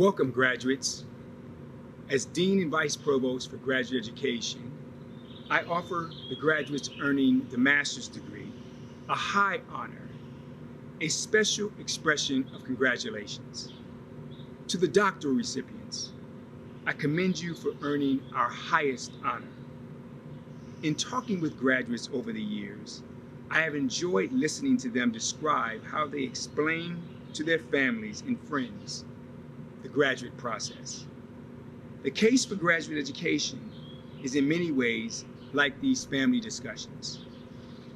Welcome, graduates. As Dean and Vice Provost for Graduate Education, I offer the graduates earning the master's degree a high honor, a special expression of congratulations. To the doctoral recipients, I commend you for earning our highest honor. In talking with graduates over the years, I have enjoyed listening to them describe how they explain to their families and friends the graduate process. The case for graduate education is in many ways like these family discussions.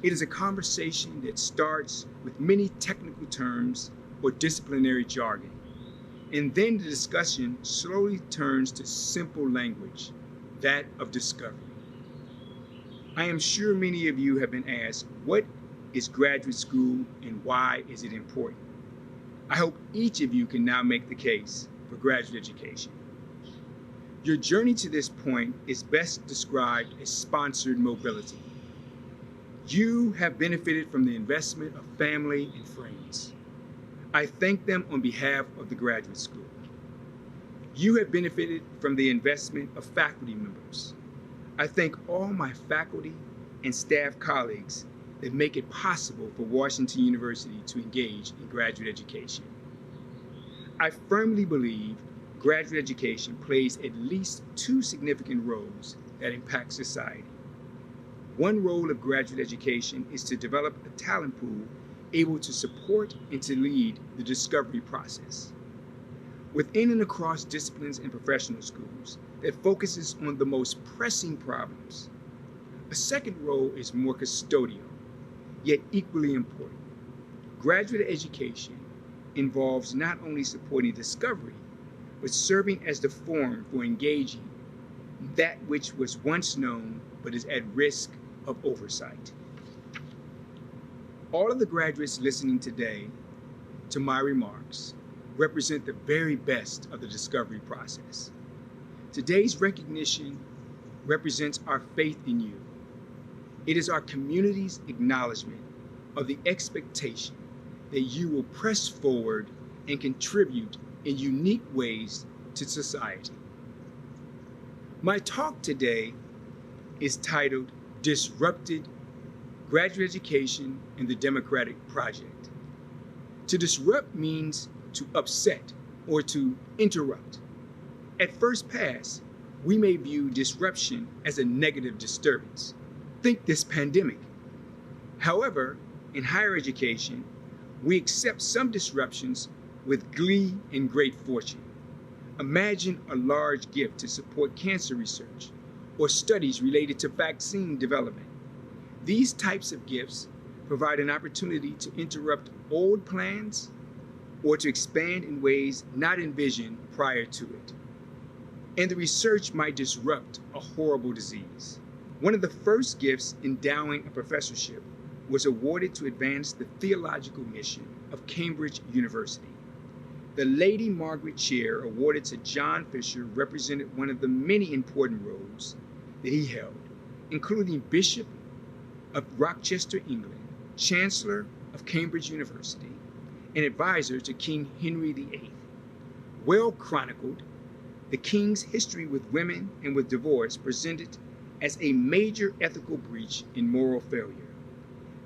It is a conversation that starts with many technical terms or disciplinary jargon, and then the discussion slowly turns to simple language, that of discovery. I am sure many of you have been asked, what is graduate school and why is it important? I hope each of you can now make the case for graduate education. Your journey to this point is best described as sponsored mobility. You have benefited from the investment of family and friends. I thank them on behalf of the graduate school. You have benefited from the investment of faculty members. I thank all my faculty and staff colleagues that make it possible for Washington University to engage in graduate education. I firmly believe graduate education plays at least two significant roles that impact society. One role of graduate education is to develop a talent pool able to support and to lead the discovery process. Within and across disciplines and professional schools that focuses on the most pressing problems. A second role is more custodial, yet equally important. Graduate education involves not only supporting discovery, but serving as the forum for engaging that which was once known but is at risk of oversight. All of the graduates listening today to my remarks represent the very best of the discovery process. Today's recognition represents our faith in you. It is our community's acknowledgement of the expectation that you will press forward and contribute in unique ways to society. My talk today is titled Disrupted Graduate Education and the Democratic Project. To disrupt means to upset or to interrupt. At first pass, we may view disruption as a negative disturbance. Think this pandemic. However, in higher education, we accept some disruptions with glee and great fortune. Imagine a large gift to support cancer research or studies related to vaccine development. These types of gifts provide an opportunity to interrupt old plans or to expand in ways not envisioned prior to it. And the research might disrupt a horrible disease. One of the first gifts endowing a professorship was awarded to advance the theological mission of Cambridge University. The Lady Margaret Chair awarded to John Fisher represented one of the many important roles that he held, including Bishop of Rochester, England, Chancellor of Cambridge University, and advisor to King Henry VIII. Well chronicled, the King's history with women and with divorce presented as a major ethical breach and moral failure.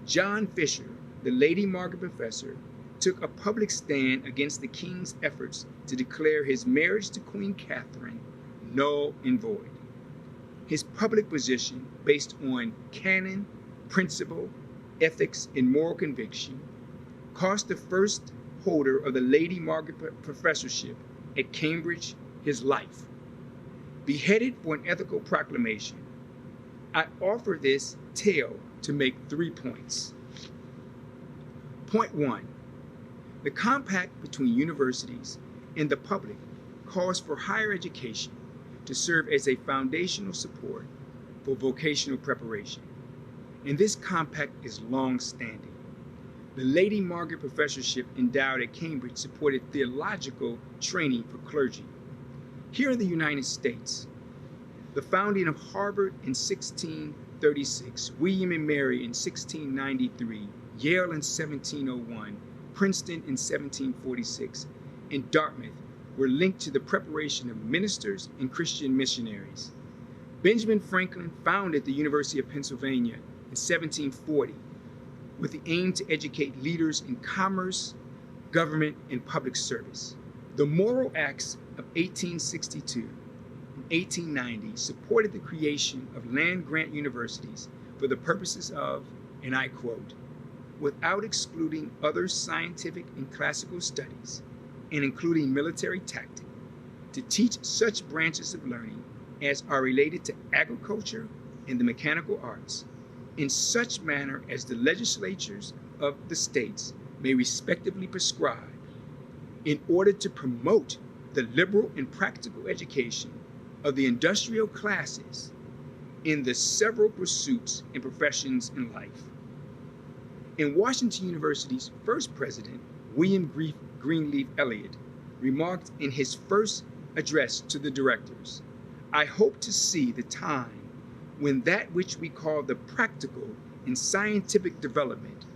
John Fisher, the Lady Margaret Professor, took a public stand against the King's efforts to declare his marriage to Queen Catherine null and void. His public position, based on canon, principle, ethics, and moral conviction, cost the first holder of the Lady Margaret Professorship at Cambridge his life. Beheaded for an ethical proclamation, I offer this tale to make 3 points. Point 1, the compact between universities and the public calls for higher education to serve as a foundational support for vocational preparation. And this compact is long-standing. The Lady Margaret Professorship endowed at Cambridge supported theological training for clergy. Here in the United States, the founding of Harvard in 1636, William and Mary in 1693, Yale in 1701, Princeton in 1746, and Dartmouth were linked to the preparation of ministers and Christian missionaries. Benjamin Franklin founded the University of Pennsylvania in 1740 with the aim to educate leaders in commerce, government, and public service. The Moral Acts of 1862 and 1890 supported the creation of land-grant universities for the purposes of, and I quote, without excluding other scientific and classical studies, and including military tactics, to teach such branches of learning as are related to agriculture and the mechanical arts, in such manner as the legislatures of the states may respectively prescribe, in order to promote the liberal and practical education of the industrial classes in the several pursuits and professions in life. In Washington University's first president, William Greenleaf Eliot, remarked in his first address to the directors, "I hope to see the time when that which we call the practical and scientific development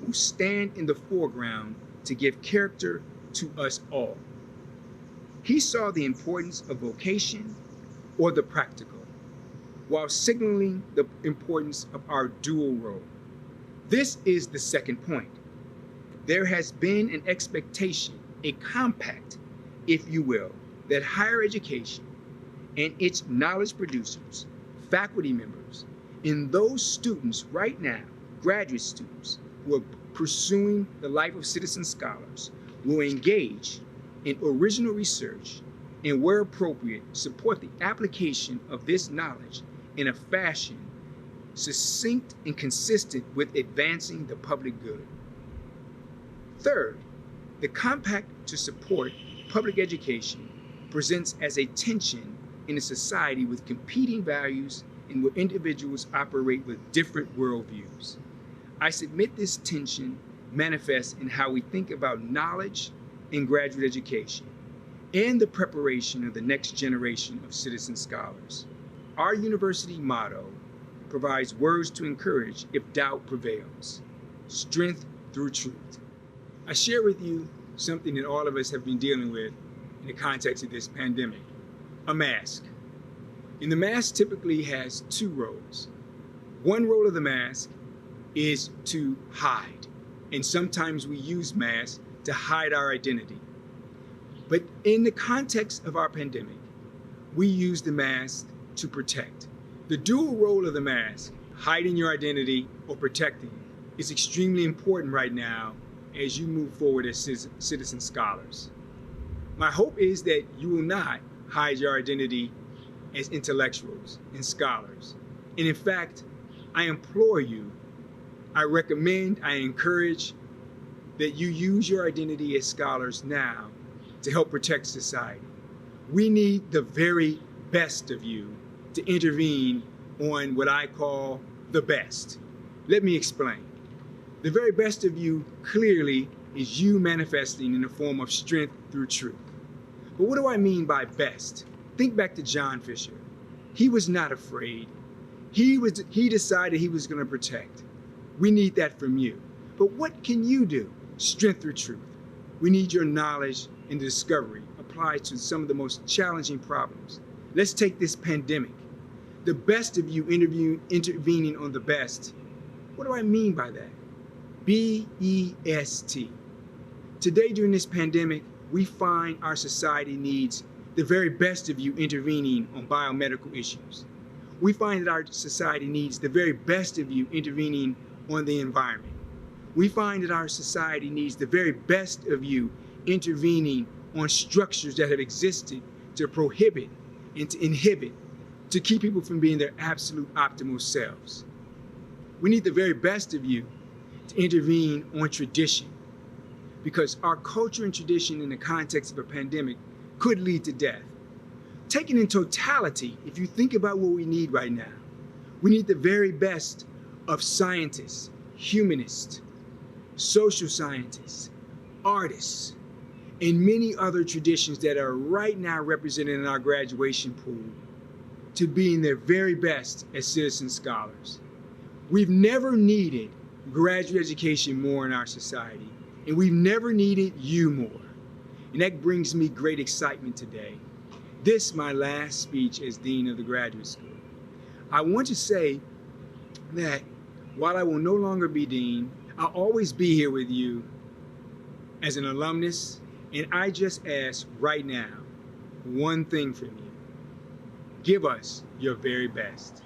will stand in the foreground to give character to us all." He saw the importance of vocation or the practical, while signaling the importance of our dual role. This is the second point. There has been an expectation, a compact, if you will, that higher education and its knowledge producers, faculty members, and those students right now, graduate students, who are pursuing the life of citizen scholars, will engage in original research and, where appropriate, support the application of this knowledge in a fashion succinct and consistent with advancing the public good. Third, the compact to support public education presents as a tension in a society with competing values and where individuals operate with different worldviews. I submit this tension manifests in how we think about knowledge in graduate education and the preparation of the next generation of citizen scholars. Our university motto provides words to encourage if doubt prevails: strength through truth. I share with you something that all of us have been dealing with in the context of this pandemic: a mask. And the mask typically has two roles. One role of the mask is to hide, and sometimes we use masks to hide our identity. But in the context of our pandemic, we use the mask to protect. The dual role of the mask, hiding your identity or protecting, is extremely important right now as you move forward as citizen scholars. My hope is that you will not hide your identity as intellectuals and scholars. And in fact, I implore you, I recommend, I encourage that you use your identity as scholars now to help protect society. We need the very best of you to intervene on what I call the best. Let me explain. The very best of you clearly is you manifesting in the form of strength through truth. But what do I mean by best? Think back to John Fisher. He was not afraid. He decided he was going to protect. We need that from you. But what can you do? Strength through truth. We need your knowledge and discovery applied to some of the most challenging problems. Let's take this pandemic. The best of you intervening on the best. What do I mean by that? B-E-S-T. Today, during this pandemic, we find our society needs the very best of you intervening on biomedical issues. We find that our society needs the very best of you intervening on the environment. We find that our society needs the very best of you intervening on structures that have existed to prohibit and to inhibit, to keep people from being their absolute optimal selves. We need the very best of you to intervene on tradition, because our culture and tradition in the context of a pandemic could lead to death. Taken in totality, if you think about what we need right now, we need the very best of scientists, humanists, social scientists, artists, and many other traditions that are right now represented in our graduation pool to being their very best as citizen scholars. We've never needed graduate education more in our society, and we've never needed you more. And that brings me great excitement today. This, my last speech as Dean of the Graduate School. I want to say that while I will no longer be Dean, I'll always be here with you as an alumnus, and I just ask right now one thing from you. Give us your very best.